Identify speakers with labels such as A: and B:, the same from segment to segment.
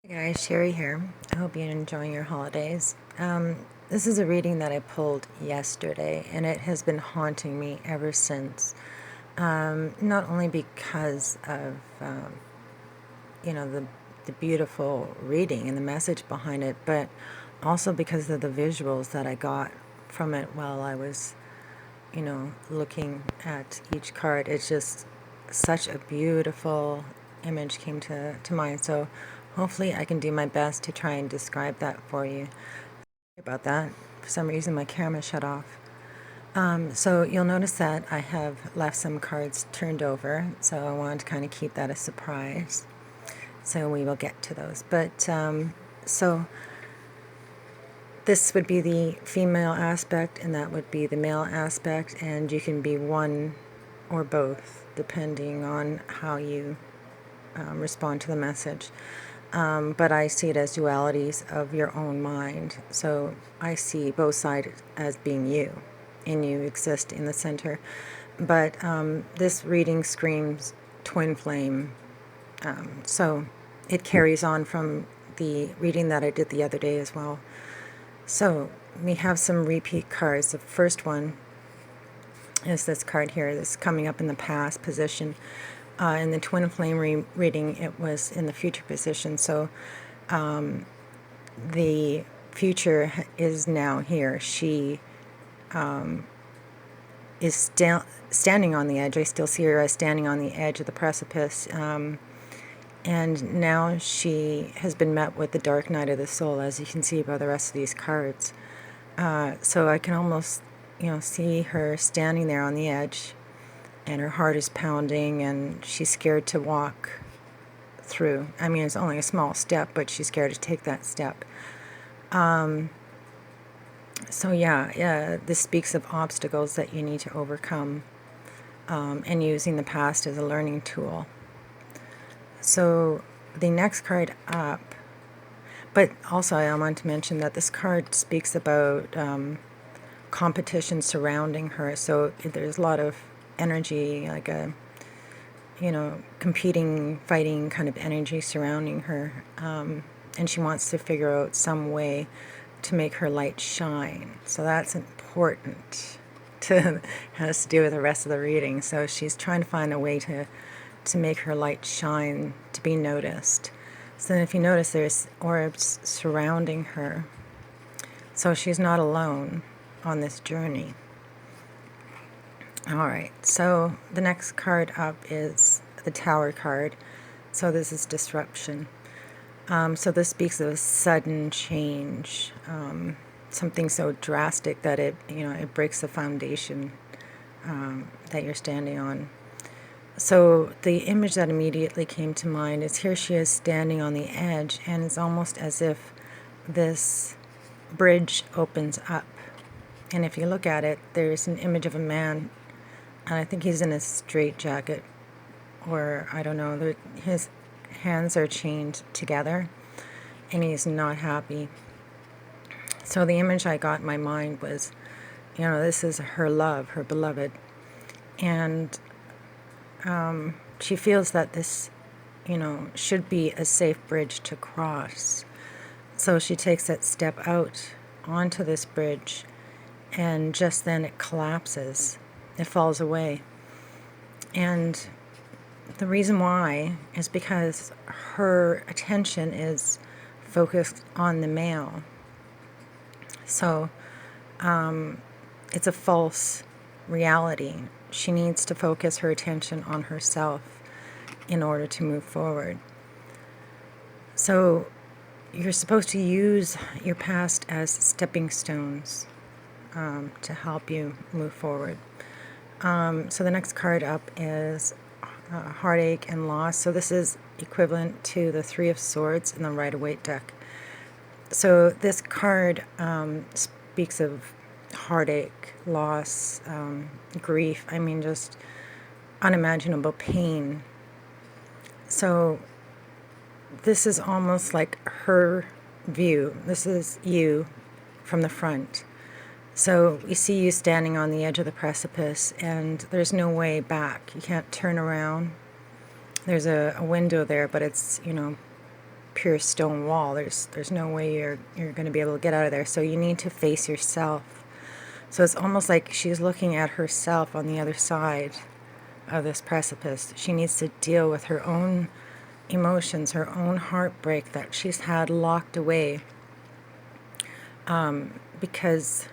A: Hey guys, Sherry here. I hope you're enjoying your holidays. This is a reading that I pulled yesterday, and it has been haunting me ever since. Not only because of the beautiful reading and the message behind it, but also because of the visuals that I got from it while I was, looking at each card. It's just such a beautiful image came to mind. So hopefully I can do my best to try and describe that for you. Sorry about that. For some reason my camera shut off. So you'll notice that I have left some cards turned over, so I wanted to kind of keep that a surprise. So we will get to those. But so this would be the female aspect, and that would be the male aspect, and you can be one or both, depending on how you respond to the message. But I see it as dualities of your own mind. So I see both sides as being you, and you exist in the center. But this reading screams twin flame. So it carries on from the reading that I did the other day as well. So we have some repeat cards. The first one is this card here, this coming up in the past position. In the twin flame reading, it was in the future position. So the future is now here. She is standing on the edge. I still see her as standing on the edge of the precipice. And now she has been met with the dark night of the soul, as you can see by the rest of these cards. So I can almost, see her standing there on the edge, and her heart is pounding, and she's scared to walk through. I mean, it's only a small step, but she's scared to take that step. So yeah, this speaks of obstacles that you need to overcome, and using the past as a learning tool. So the next card up, but also I want to mention that this card speaks about competition surrounding her. So there's a lot of energy, like a competing, fighting kind of energy surrounding her, and she wants to figure out some way to make her light shine. So that's important. Has to do with the rest of the reading. So she's trying to find a way to make her light shine, to be noticed. So then if you notice, there's orbs surrounding her. So she's not alone on this journey. Alright, so the next card up is the Tower card. So this is disruption. So this speaks of a sudden change, something so drastic that it breaks the foundation that you're standing on. So the image that immediately came to mind is here she is standing on the edge, and it's almost as if this bridge opens up. And if you look at it, there's an image of a man, and I think he's in a straitjacket, or I don't know, his hands are chained together, and he's not happy. So the image I got in my mind was, this is her love, her beloved, and she feels that this, should be a safe bridge to cross. So she takes that step out onto this bridge, and just then it collapses. It falls away. And the reason why is because her attention is focused on the male. So it's a false reality. She needs to focus her attention on herself in order to move forward. So you're supposed to use your past as stepping stones to help you move forward. So the next card up is heartache and loss. So this is equivalent to the Three of Swords in the Rider-Waite deck. So this card speaks of heartache, loss, grief, I mean just unimaginable pain. So this is almost like her view. This is you from the front. So you see you standing on the edge of the precipice, and there's no way back. You can't turn around. There's a window there, but it's, pure stone wall. There's no way you're going to be able to get out of there. So you need to face yourself. So it's almost like she's looking at herself on the other side of this precipice. She needs to deal with her own emotions, her own heartbreak that she's had locked away, because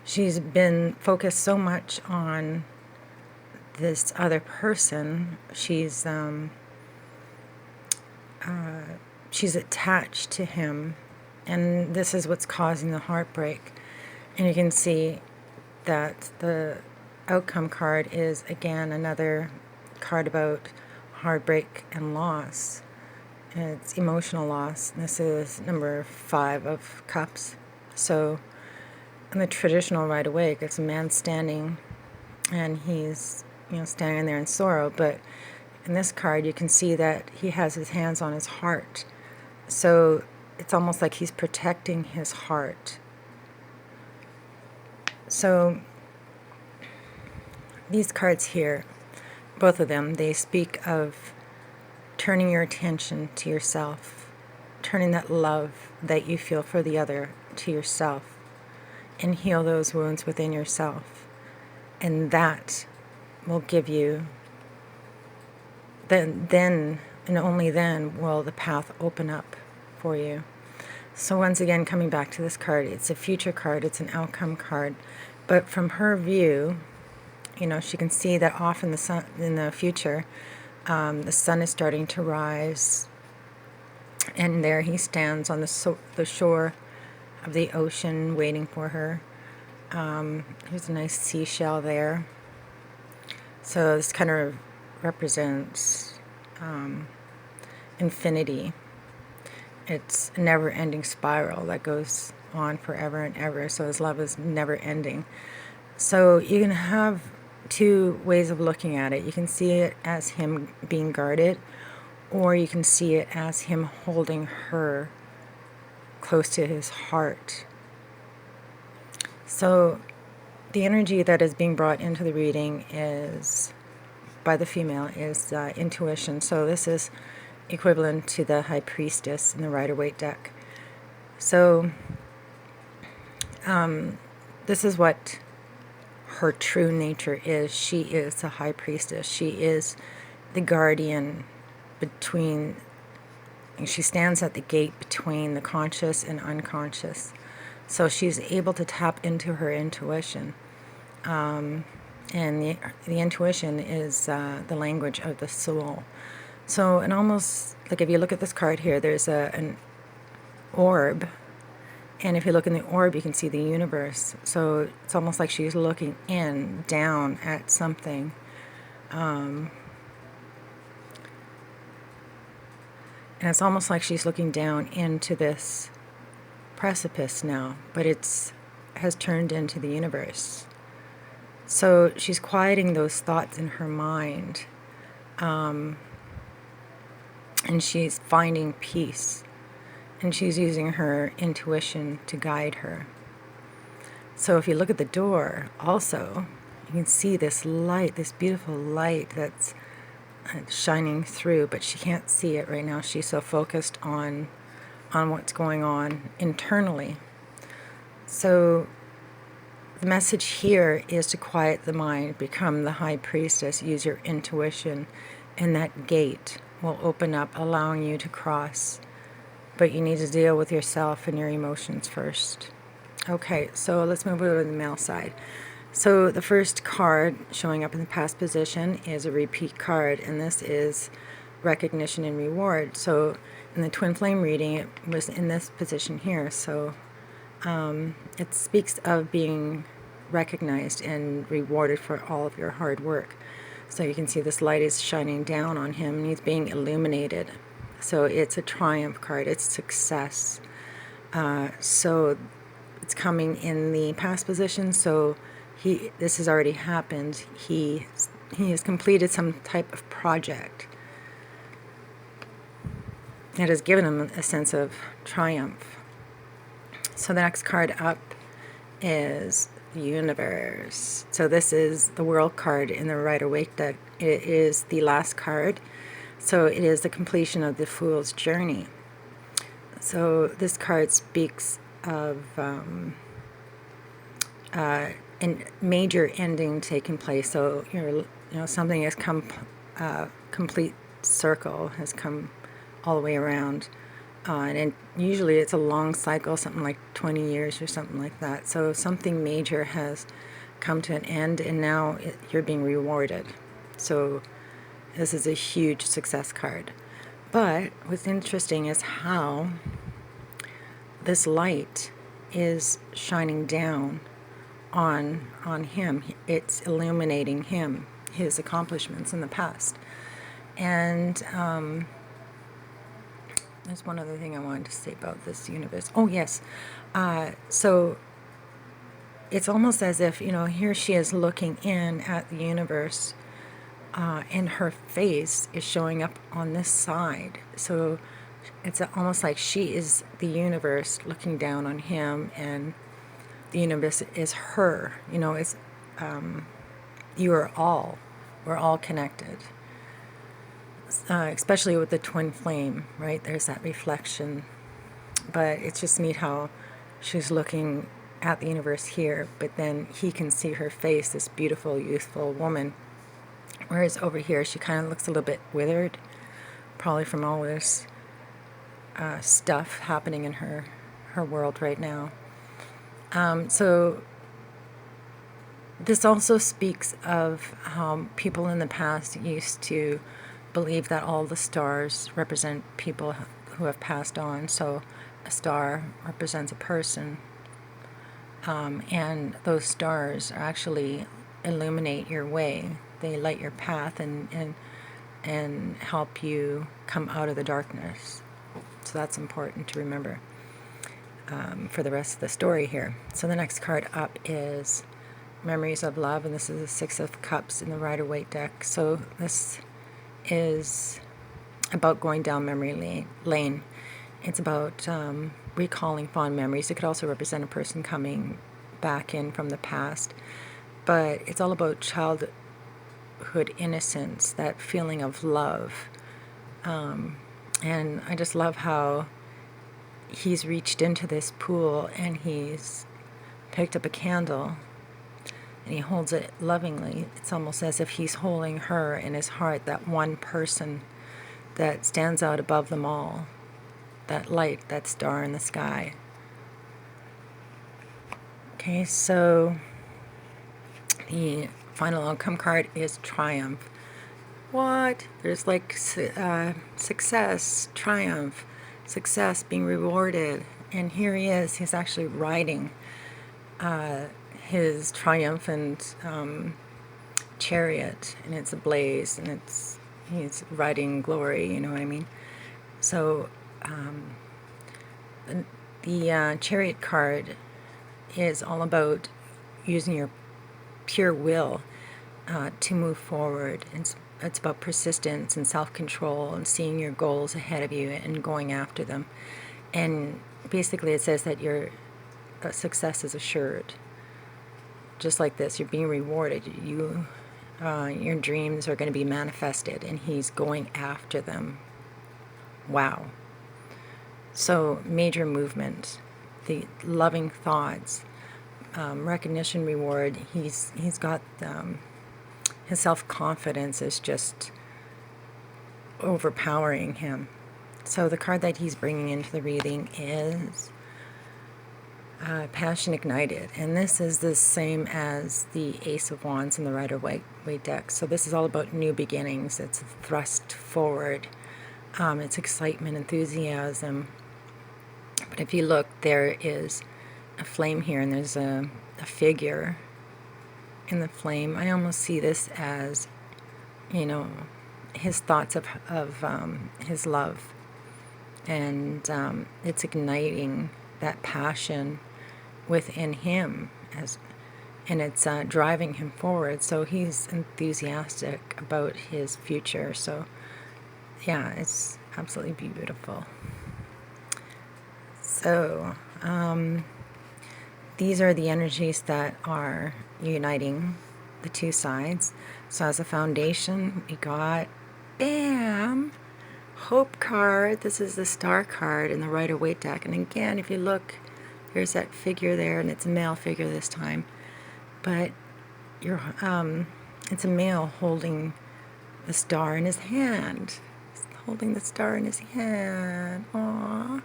A: she's been focused so much on this other person. She's attached to him, and this is what's causing the heartbreak. And you can see that the outcome card is again another card about heartbreak and loss. It's emotional loss. This is number 5 of cups. So in the traditional rite awake, it's a man standing, and he's standing there in sorrow. But in this card, you can see that he has his hands on his heart. So it's almost like he's protecting his heart. So these cards here, both of them, they speak of turning your attention to yourself, turning that love that you feel for the other to yourself, and heal those wounds within yourself. And that will give you, then and only then will the path open up for you. So once again, coming back to this card, it's a future card, it's an outcome card. But from her view, she can see that off in the future, the sun is starting to rise, and there he stands on the shore of the ocean waiting for her. There's a nice seashell there. So this kind of represents infinity. It's a never-ending spiral that goes on forever and ever. So his love is never ending. So you can have 2 ways of looking at it. You can see it as him being guarded, or you can see it as him holding her close to his heart. So the energy that is being brought into the reading is, by the female, is intuition. So this is equivalent to the High Priestess in the Rider-Waite deck. So this is what her true nature is. She is a High Priestess. She is the guardian between, and she stands at the gate between the conscious and unconscious. So she's able to tap into her intuition. And the intuition is the language of the soul. So, and almost like if you look at this card here, there's an orb. And if you look in the orb, you can see the universe. So it's almost like she's looking down at something. And it's almost like she's looking down into this precipice now, but has turned into the universe. So she's quieting those thoughts in her mind, and she's finding peace, and she's using her intuition to guide her. So if you look at the door also, you can see this light, this beautiful light that's shining through, but she can't see it right now. She's so focused on what's going on internally. So the message here is to quiet the mind, become the High Priestess, use your intuition, and that gate will open up, allowing you to cross. But you need to deal with yourself and your emotions first. Okay, so let's move over to the male side. So the first card showing up in the past position is a repeat card, and this is recognition and reward. So in the twin flame reading, it was in this position here. So it speaks of being recognized and rewarded for all of your hard work. So you can see this light is shining down on him, and he's being illuminated. So it's a triumph card. It's success. So it's coming in the past position. So this has already happened. He has completed some type of project that has given him a sense of triumph. So the next card up is the universe. So this is the world card in the Rider-Waite deck. It is the last card. So it is the completion of the Fool's journey. So this card speaks of a major ending taking place. So something has come, complete circle has come all the way around, and usually it's a long cycle, something like 20 years or something like that. So something major has come to an end, and now you're being rewarded. So this is a huge success card. But what's interesting is how this light is shining down on him. It's illuminating him, his accomplishments in the past. And there's one other thing I wanted to say about this universe. Oh, yes. So it's almost as if, here she is looking in at the universe, and her face is showing up on this side. So it's almost like she is the universe looking down on him, and the universe is her. It's we're all connected. Especially with the twin flame, right? There's that reflection. But it's just neat how she's looking at the universe here, but then he can see her face, this beautiful, youthful woman. Whereas over here, she kind of looks a little bit withered, probably from all this stuff happening in her world right now. So this also speaks of how people in the past used to believe that all the stars represent people who have passed on. So a star represents a person, and those stars actually illuminate your way. They light your path and help you come out of the darkness. So that's important to remember for the rest of the story here. So the next card up is Memories of Love, and this is the Six of Cups in the Rider-Waite deck. So this is about going down memory lane. It's about recalling fond memories. It could also represent a person coming back in from the past, but it's all about childhood innocence, that feeling of love. And I just love how he's reached into this pool and he's picked up a candle and he holds it lovingly. It's almost as if he's holding her in his heart, that one person that stands out above them all, that light, that star in the sky. Okay, so the final outcome card is Triumph. What? There's like success, triumph, success, being rewarded. And here he is. He's actually riding his triumphant chariot, and it's ablaze, and he's riding glory, you know what I mean? So the chariot card is all about using your pure will to move forward. It's about persistence and self-control and seeing your goals ahead of you and going after them. And basically it says that your success is assured. Just like this, you're being rewarded. Your dreams are going to be manifested, and he's going after them. Wow. So major movement, the loving thoughts, recognition, reward. He's got his self-confidence is just overpowering him. So the card that he's bringing into the reading is Passion Ignited, and this is the same as the Ace of Wands in the Rider-Waite deck. So this is all about new beginnings. It's a thrust forward. It's excitement, enthusiasm. But if you look, there is a flame here, and there's a figure in the flame. I almost see this as, his thoughts of his love, and it's igniting that passion within him, and it's driving him forward. So he's enthusiastic about his future. So yeah, it's absolutely beautiful. So these are the energies that are uniting the two sides. So as a foundation, we got, bam, Hope card. This is the Star card in the Rider-Waite deck. And again, if you look, there's that figure there, and it's a male figure this time. But it's a male holding the star in his hand. He's holding the star in his hand. Aww.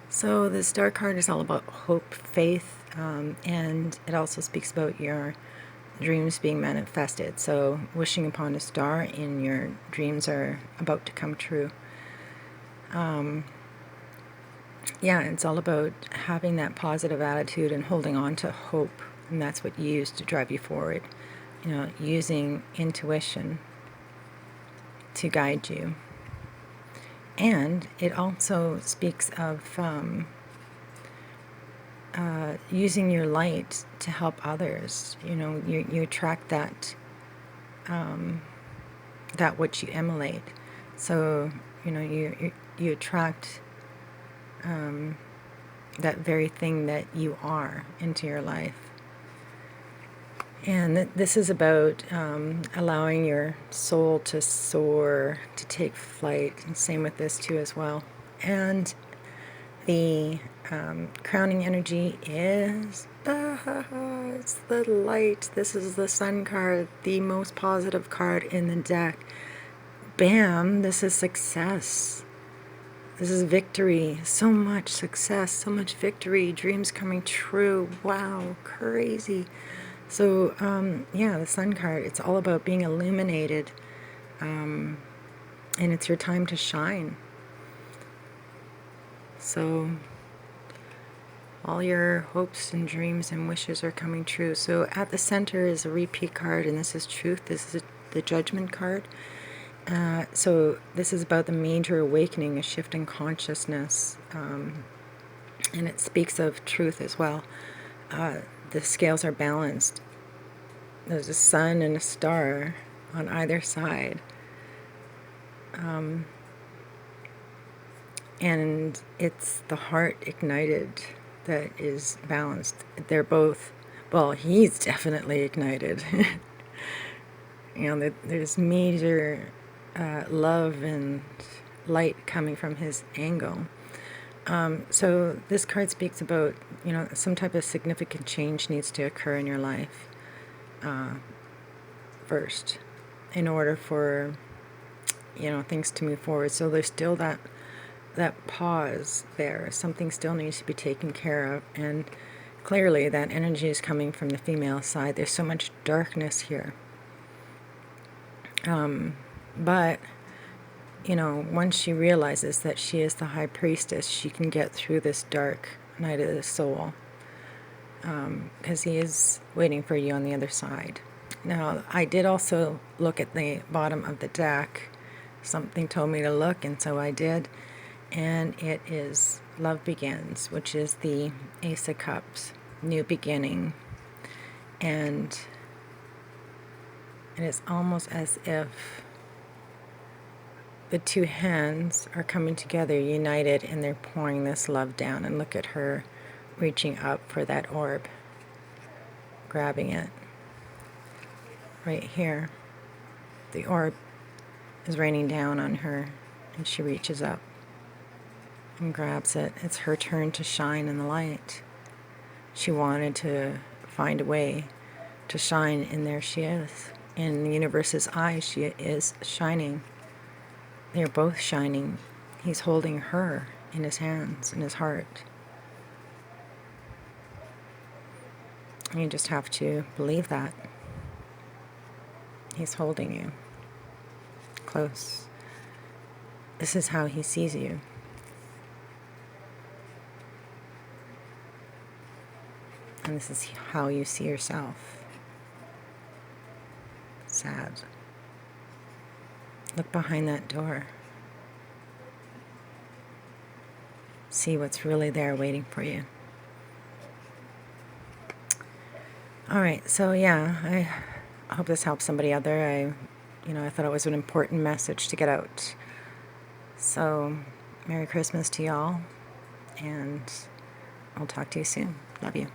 A: So the Star card is all about hope, faith, and it also speaks about your dreams being manifested. So wishing upon a star in your dreams are about to come true. Yeah, it's all about having that positive attitude and holding on to hope, and that's what you use to drive you forward. You know, using intuition to guide you. And it also speaks of using your light to help others. You know, you attract that that which you emulate. So, you know, you attract that very thing that you are into your life. And this is about allowing your soul to soar, to take flight. And same with this too as well. And the crowning energy is it's the light. This is the Sun card, the most positive card in the deck. Bam! This is success. This is victory. So much success, so much victory, dreams coming true. Wow, crazy. So, yeah, the Sun card, it's all about being illuminated, and it's your time to shine. So, all your hopes and dreams and wishes are coming true. So, at the center is a repeat card, and this is truth. This is the Judgment card. So, this is about the major awakening, a shift in consciousness, and it speaks of truth as well. The scales are balanced. There's a sun and a star on either side. And it's the heart ignited that is balanced. They're both, well, he's definitely ignited. You know, there's major love and light coming from his angle. So this card speaks about, you know, some type of significant change needs to occur in your life first in order for, you know, things to move forward. So there's still that pause there. Something still needs to be taken care of, and clearly that energy is coming from the female side. There's so much darkness here. But you know, once she realizes that she is the high priestess, she can get through this dark night of the soul, because he is waiting for you on the other side. Now, I did also look at the bottom of the deck. Something told me to look, and so I did. And it is Love Begins, which is the Ace of Cups, new beginning. And it is almost as if the two hands are coming together, united, and they're pouring this love down. And look at her reaching up for that orb, grabbing it. Right here, the orb is raining down on her, and she reaches up and grabs it. It's her turn to shine in the light. She wanted to find a way to shine, and there she is. In the universe's eyes, she is shining. They're both shining. He's holding her in his hands, in his heart. And you just have to believe that. He's holding you close. This is how he sees you. And this is how you see yourself. Sad. Look behind that door. See what's really there waiting for you. Alright, so yeah, I hope this helps somebody out there. I thought it was an important message to get out. So, Merry Christmas to y'all, and I'll talk to you soon. Love you.